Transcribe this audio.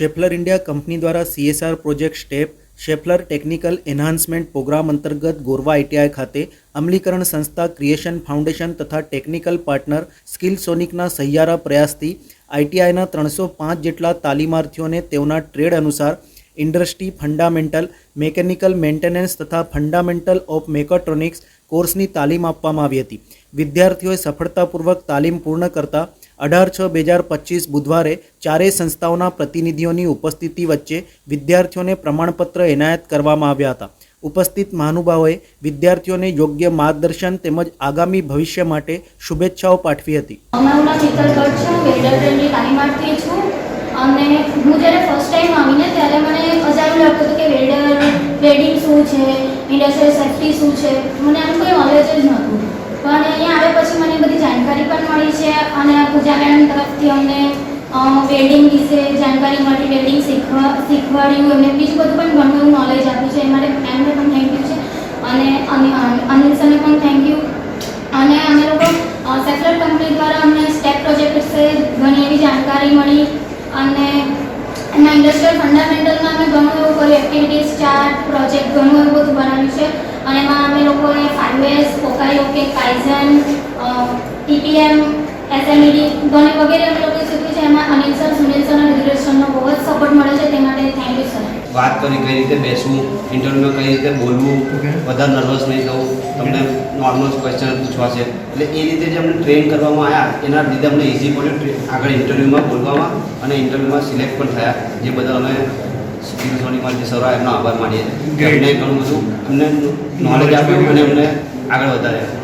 Schaeffler India company द्वारा CSR project step Schaeffler technical enhancement program अंतर्गत Gorwa ITI खाते अमलीकरण संस्था क्रिएशन फाउंडेशन तथा टेक्निकल पार्टनर स्किल सोनिकना सહિયારા પ્રયાસથી ITIના 305 જેટલા તાલીમાર્થીઓને તેઓના ટ્રેડ અનુસાર ઇન્ડસ્ટ્રી ફંડામેન્ટલ મેકેનિકલ મેન્ટેનન્સ તથા ફંડામેન્ટલ ઓફ મેકાટ્રોનિક્સ કોર્સની તાલીમ આપવામાં આવી હતી। વિદ્યાર્થીઓએ સફળતાપૂર્વક તાલીમ પૂર્ણ કરતા 18/6/2025 બુધવારે ચારેય સંસ્થાઓના પ્રતિનિધિઓની ઉપસ્થિતિ વચ્ચે વિદ્યાર્થીઓને પ્રમાણપત્ર એનાયત કરવામાં આવ્યા હતા। ઉપસ્થિત મહાનુભાવોએ વિદ્યાર્થીઓને યોગ્ય માર્ગદર્શન તેમજ આગામી ભવિષ્ય માટે શુભેચ્છાઓ પાઠવી હતી। અમારું નામ ચિત્તરગઢ છે, વેલ્ડર ટ્રેનની તાલીમાર્થી છું અને હું જ્યારે ફર્સ્ટ ટાઈમ આવીને ત્યારે મને અજાણ્યું લાગતું હતું કે વેલ્ડિંગ શું છે, ઇન્ડસ્ટ્રીયલ સેફ્ટી શું છે, મને આનું કોઈ નોલેજ જ નહોતું। પણ અહીંયા આવ્યા પછી મને બધી જાણકારી પણ મળી છે અને પૂજા મેડમ તરફથી અમને વેલ્ડિંગ વિશે જાણકારી મળી, વેલ્ડિંગ શીખવાડ્યું, એમને બીજું બધું પણ ઘણું એવું નોલેજ આપ્યું છે। એ માટે મેમને પણ થેન્ક યુ છે અને અનિલ સરને પણ થેન્ક યુ। અને અમે લોકો સેફલર કંપની દ્વારા અમને સ્ટેપ પ્રોજેક્ટ વિશે ઘણી એવી જાણકારી મળી અને એમાં ઇન્ડસ્ટ્રીયલ ફંડામેન્ટલમાં અમે ઘણું એવું કર્યું, એક્ટિવિટીઝ ચાર્ટ પ્રોજેક્ટ ઘણું એવું બધું બનાવ્યું છે અને એમાં અમે લોકોએ 5S, પોકાયોકે, કાઇઝન, TPM, SMED ઘણી વગેરે અમે લોકોએ શીખ્યું છે। એમાં અનિલ સર, સુનિલ સર અને ધીરજ સરનો બહુ જ સપોર્ટ મળે છે, તે માટે થેન્ક યુ સર। વાત કરી કઈ રીતે બેસવું, ઇન્ટરવ્યુમાં કઈ રીતે બોલવું, વધારે નર્વસ નહીં થવું, તમને નોર્મલ ક્વેશ્ચન પૂછવાશે, એટલે એ રીતે જે અમને ટ્રેન કરવામાં આવ્યા એના લીધે અમને ઇઝી પડ્યું આગળ ઇન્ટરવ્યુમાં બોલવામાં અને ઇન્ટરવ્યુમાં સિલેક્ટ પણ થયા, જે બદલ અમે સ્કિલ સોનિકમાં જે સર એમનો આભાર માનીએ છીએ। એમને ઘણું બધું અમને નોલેજ આપ્યું અને અમને આગળ વધાર્યા।